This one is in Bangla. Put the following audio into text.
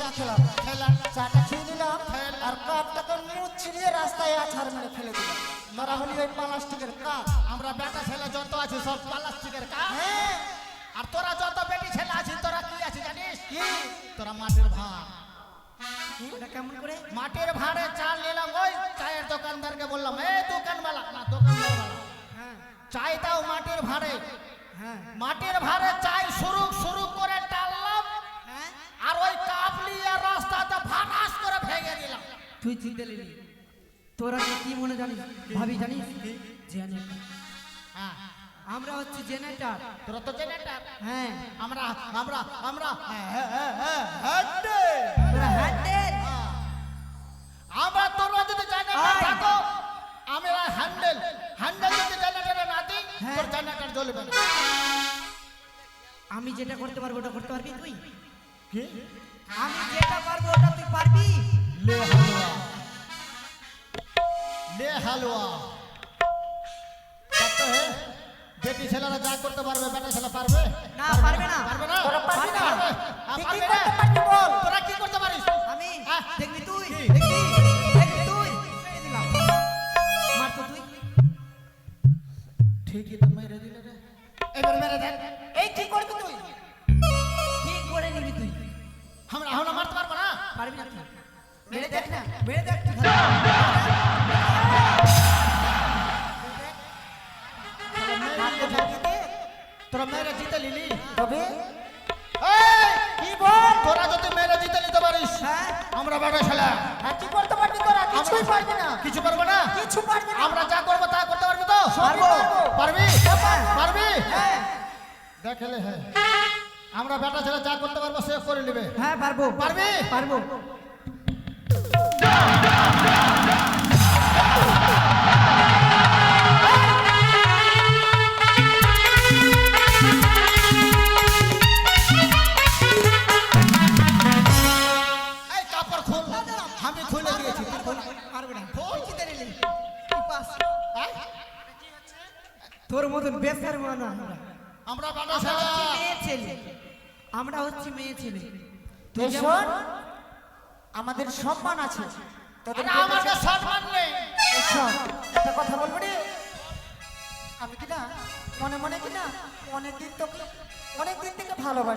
চা খেলাম, চাটা খেয়ে নিলাম আর কাপটাকে মুখ ছিঁড়িয়ে রাস্তায় আছাড় মেরে ফেলে দিলাম। মারা হলি ওই প্লাস্টিকের কাপ। আমরা বেটা ছেলে যত আছি সব প্লাস্টিকের কাপ। হ্যাঁ, আর তোরা যত বেটি ছেলে আছিস তোরা কি আছিস জানিস? কি তোরা মাটির ভাড়। এটা কেমন করে? মাটির ভাড়ে চাল নিলাম, ওই চায়ের দোকানদারকে বললাম, এই দোকানওয়ালা না দোকানদারওয়ালা, হ্যাঁ চাই দাও মাটির ভাড়ে। হ্যাঁ মাটির ভাড়ে চাই শুরু শুরু করে টানলাম, হ্যাঁ। আর ওই কাপলি আর রাস্তাতে ভাড়াস করে ভেঙে দিলাম। তুই চিনতে নিলি তোরা কি মনে জানিস ভাবি জানিস জেনারেটর হ্যাঁ, আমরা হচ্ছে জেনারেটর তোরা তো জেনারেটর, হ্যাঁ আমরা আমরা আমরা তোরা হ্যান্ডেল আমরা তোরা যদি জেনারেটর থাকো আমি হ্যান্ডেল হ্যান্ডেল যদি জেনারেটরে না দিই তোর জেনারেটর জ্বলবে না। আমি যেটা করতে পারবো ওটা করতে পারবি তুই কি? আমি যেটা পারবো ওটা তুই পারবি ले हलवा ले हलवा बात तो है बेटी ছেলেরা যা করতে পারবে বেটা ছেলে পারবে না পারবে না পারবে না তোরা পারবি না? পারবে? তুই কি পারবে না? করতে পারবি বল? তোরা কি করতে পারিস? আমি হ্যাঁ। দেখবি তুই কি? দেখবি তুই মেরে দিলাম মার তো তুই ঠিকই তো মেরে দিলে রে, এবার মেরে দেন। এই কি করবি তুই? ঠিক করে নিবি তুই আমরা মারতে পারবো না। পারবি না তুই মেরে দেখ না মেরে দেখ তুই খালি। তোরা মেরে জিতে নিলি, তবে এই কি বল? তোরা যদি মেরে জিতে নিতে পারিস হ্যাঁ আমরা বেটা ছেলে আর কি করতে পারবি তোরা? কিছুই পারবি না। কিছু পারবো না। কিছু পারবি না। আমরা যা করবো তা করতে পারবি তো? সবই পারবো। পারবি? পারবো। পারবি? হ্যাঁ দেখলে হ্যাঁ, আমরা বেটা ছেলে যা করতে পারবো সে করে নেবে। হ্যাঁ পারবো পারবি? পারবো এই কাপড় খুল, আমি খুলে দিয়েছি তুই খুল। পারবে না খোল। জিতে নিলি তুই পাস হ্যাঁ? তোর মতন বেসার মানা আমরা বেটা আমরা ছেলে। হচ্ছি মেয়ে ছেলে আমরা হচ্ছি মেয়ে ছেলে তুই এই যেমন শোন, আমাদের সম্মান আছে তোদের আরে আমাকে সম্মান নেই। এই শোন, একটা কথা বলবো রে, আমি কি না মনে মনে কি না অনেকদিন থেকে ভালোবাসি।